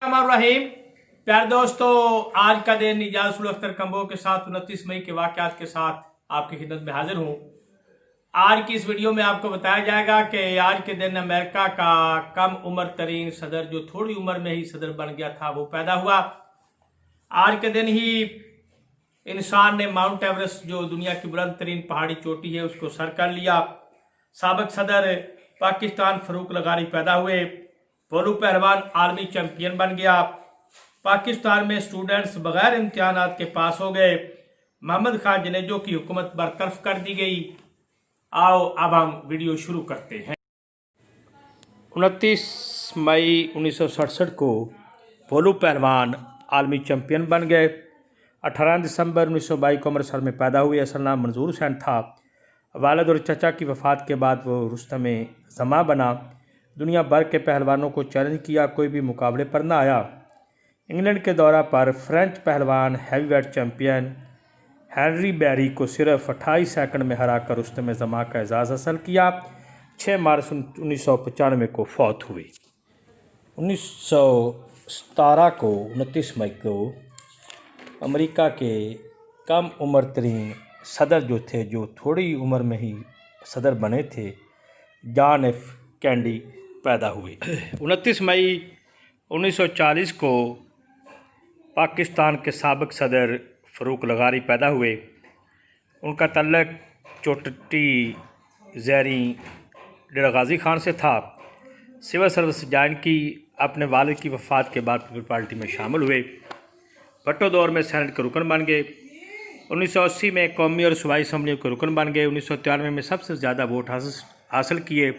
रहीम प्यार दोस्तों, आज का दिन इजाजुल अख्तर कंबो के साथ 29 मई के वाकयात के साथ आपकी खिदमत में हाजिर हूँ। आज की इस वीडियो में आपको बताया जाएगा कि आज के दिन अमेरिका का कम उम्र तरीन सदर, जो थोड़ी उम्र में ही सदर बन गया था, वो पैदा हुआ। आज के दिन ही इंसान ने माउंट एवरेस्ट, जो दुनिया की बुलंद तरीन पहाड़ी चोटी है, उसको सर कर लिया। साबिक सदर पाकिस्तान फरूक लगारी पैदा हुए। पोलो पहलवान आर्मी चैंपियन बन गया। पाकिस्तान में स्टूडेंट्स बगैर इम्तिहानात के पास हो गए। मोहम्मद खान जनेजो की हुकूमत बरतरफ कर दी गई। आओ अब हम वीडियो शुरू करते हैं। 29 मई 1967 को पोलो पहलवान आर्मी चैंपियन बन गए। 18 दिसंबर 1922 को अमृतसर में पैदा हुए। असल नाम मंजूर हुसैन था। वालिद और चचा की वफ़ात के बाद वो रुस्तम ज़मा बना। दुनिया भर के पहलवानों को चैलेंज किया, कोई भी मुकाबले पर न आया। इंग्लैंड के दौरा पर फ्रेंच पहलवान हैवीवेट चैंपियन हेनरी बैरी को सिर्फ 28 सेकंड में हराकर रुस्तम ज़मा का एजाज़ हासिल किया। 6 मार्च 1995 को फौत हुई। 1917 को 29 मई को अमेरिका के कम उम्र तरीन सदर जो थे, जो थोड़ी उम्र में ही सदर बने थे, जॉन एफ कैनेडी पैदा हुए। 29 मई 1940 को पाकिस्तान के साबिक सदर फ़रूक लगारी पैदा हुए। उनका तल्लक चोटी ज़ैरी डेरा गाज़ी खान से था। सिविल सर्विस ज्वाइन की। अपने वालिद की वफ़ात के बाद पीपल पार्टी में शामिल हुए। भट्टो दौर में सेनेट के रुकन बन गए। 1980 में कौमी और सूबाई असम्बलियों के रुकन बन गए। 1993 में सबसे ज़्यादा वोट हासिल किए।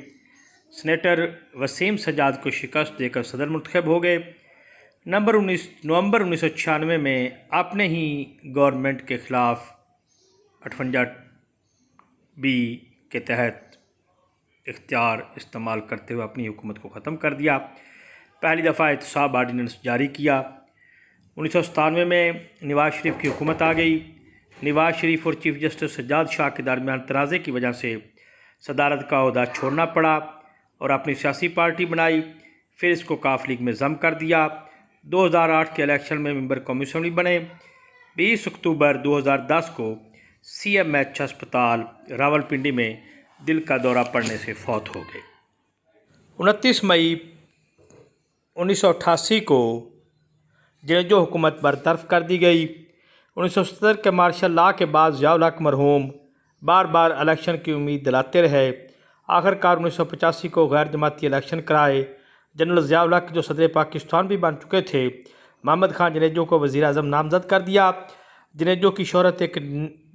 सेनेटर वसीम सजाद को शिकस्त देकर सदर मुंतखब हो गए। नवंबर 1996 में अपने ही गवर्नमेंट के ख़िलाफ़ 58B के तहत इख्तियार इस्तेमाल करते हुए अपनी हुकूमत को ख़त्म कर दिया। पहली दफ़ा एहतसाब आर्डीनेंस जारी किया। 1997 में नवाज शरीफ की हुकूमत आ गई। नवाज शरीफ और चीफ जस्टिस सज्जाद शाह के दरमियान तनाज़े की वजह से सदारत का ओहदा छोड़ना पड़ा और अपनी सियासी पार्टी बनाई। फिर इसको काफ लीग में ज़म कर दिया। 2008 के इलेक्शन में मेंबर कौमी असम्बली बने। 20 अक्टूबर 2010 को CMH अस्पताल रावलपिंडी में दिल का दौरा पड़ने से फौत हो गए। 29 मई 1988 को जनेजो हुकूमत बरतरफ कर दी गई। 1970 के मार्शल लॉ के बाद ज़ियाउल हक मरहूम बार बार इलेक्शन की उम्मीद दिलाते रहे। आखिरकार 1985 को गैर जमाती इलेक्शन कराए। जनरल ज़ियाउल हक, जो सदर पाकिस्तान भी बन चुके थे, मोहम्मद खान जनेजो को वज़ीर आज़म नामज़द कर दिया। जनेजो की शोहरत एक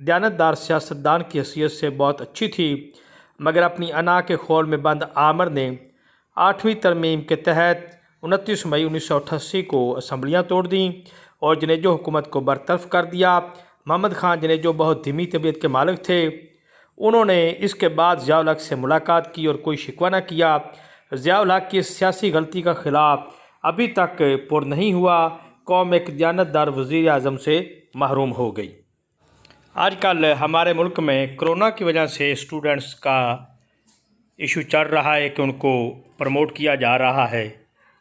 दयानतदार सियासतदान की हैसियत से बहुत अच्छी थी, मगर अपनी अना के खोल में बंद आमर ने 8वीं तरमीम के तहत 29 मई 1988 को असम्बलियाँ तोड़ दीं और जनेजो हुकूमत को बरतरफ कर दिया। मोहम्मद खान जनेजो बहुत धीमी तबीयत के मालिक थे। उन्होंने इसके बाद ज़ियाउल हक से मुलाकात की और कोई शिकवा न किया। ज़ियाउल हक की इस सियासी गलती का खिलाफ अभी तक पुर नहीं हुआ। कौम एक दयानतदार वज़ीर आज़म से महरूम हो गई। आजकल हमारे मुल्क में कोरोना की वजह से स्टूडेंट्स का इशू चल रहा है कि उनको प्रमोट किया जा रहा है,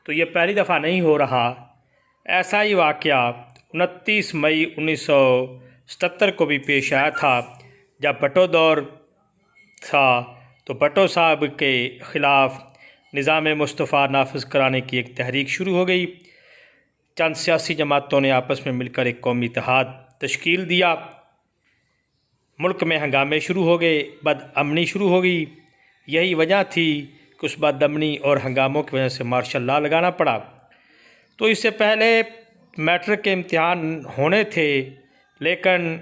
तो ये पहली दफ़ा नहीं हो रहा। ऐसा ही वाक़या 29 मई 1977 को भी पेश आया था, जब भट्टो दौर था तो भट्टो साहब के ख़िलाफ़ निज़ाम मुस्तफ़ा नाफिज कराने की एक तहरीक शुरू हो गई। चंद सियासी जमातों ने आपस में मिलकर एक कौमी इत्तेहाद तश्कील दिया। मुल्क में हंगामे शुरू हो गए, बदअमनी शुरू हो गई। यही वजह थी कि उस बदअमनी और हंगामों की वजह से मार्शल लॉ लगाना पड़ा। तो इससे पहले मैट्रिक के इम्तिहान होने थे, लेकिन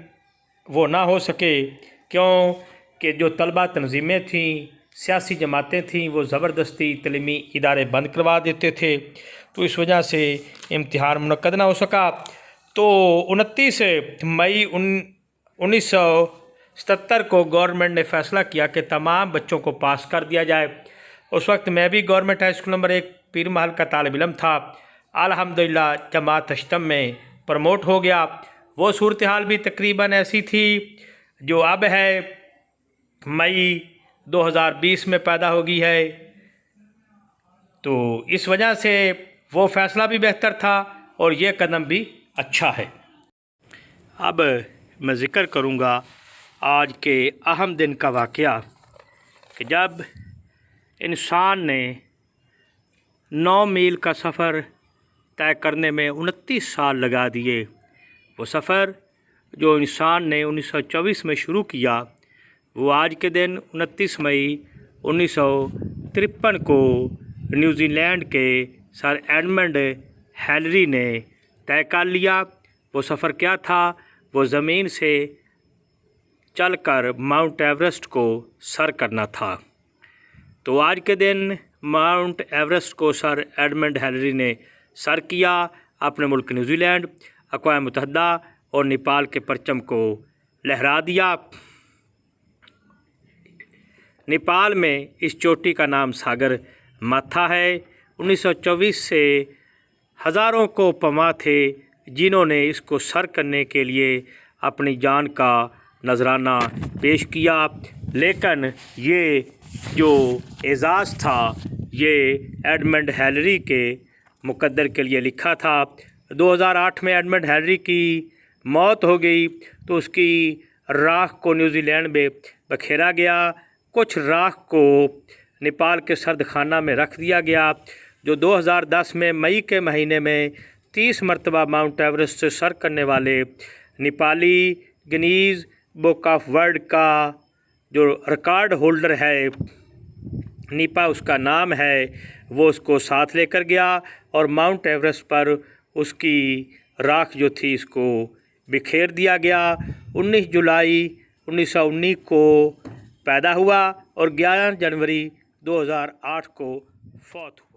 वो ना हो सके, क्यों कि जो तलबा तंजीमें थीं, सियासी जमातें थीं, वो ज़बरदस्ती तलीमी इदारे बंद करवा देते थे, तो इस वजह से इम्तिहान मुनक्कद ना हो सका। तो 29 मई 1977 को गवर्नमेंट ने फ़ैसला किया कि तमाम बच्चों को पास कर दिया जाए। उस वक्त मैं भी गवर्नमेंट हाई स्कूल नंबर 1 पीर महल का तालिब इल्म था। अल्हम्दुलिल्लाह जमात अष्टम में प्रमोट हो गया। वो सूरत हाल भी तकरीबन ऐसी थी जो अब है। मई 2020 में पैदा हो गई है। तो इस वजह से وہ فیصلہ بھی بہتر تھا اور یہ قدم بھی اچھا ہے۔ اب میں ذکر کروں گا آج کے اہم دن کا واقعہ کہ جب انسان نے 9 میل کا سفر طے کرنے میں 29 سال لگا دیے۔ وہ سفر جو انسان نے 1924 میں شروع کیا وہ آج کے دن 29 مئی 1953 کو نیوزی لینڈ کے سر ایڈمنڈ ہیلری نے طے کر لیا۔ وہ سفر کیا تھا؟ وہ زمین سے چل کر ماؤنٹ ایورسٹ کو سر کرنا تھا۔ تو آج کے دن ماؤنٹ ایورسٹ کو سر ایڈمنڈ ہیلری نے سر کیا۔ اپنے ملک نیوزی لینڈ، اقوام متحدہ اور نیپال کے پرچم کو لہرا دیا۔ نیپال میں اس چوٹی کا نام ساگر ماتھا ہے۔ 1924 سے ہزاروں کو پما تھے جنہوں نے اس کو سر کرنے کے لیے اپنی جان کا نذرانہ پیش کیا، لیکن یہ جو اعزاز تھا یہ ایڈمنڈ ہیلری کے مقدر کے لیے لکھا تھا۔ 2008 میں ایڈمنڈ ہیلری کی موت ہو گئی تو اس کی راکھ کو نیوزی لینڈ میں بکھیرا گیا۔ کچھ راکھ کو نیپال کے سرد خانہ میں رکھ دیا گیا، جو 2010 میں مئی کے مہینے میں 30 مرتبہ ماؤنٹ ایورسٹ سے سر کرنے والے Nepali Guinness book of world کا جو ریکارڈ ہولڈر ہے، نیپا اس کا نام ہے، وہ اس کو ساتھ لے کر گیا اور ماؤنٹ ایورسٹ پر اس کی راکھ جو تھی اس کو بکھیر دیا گیا۔ 19 جولائی 1919 کو پیدا ہوا اور 11 جنوری 2008 کو فوت ہوا۔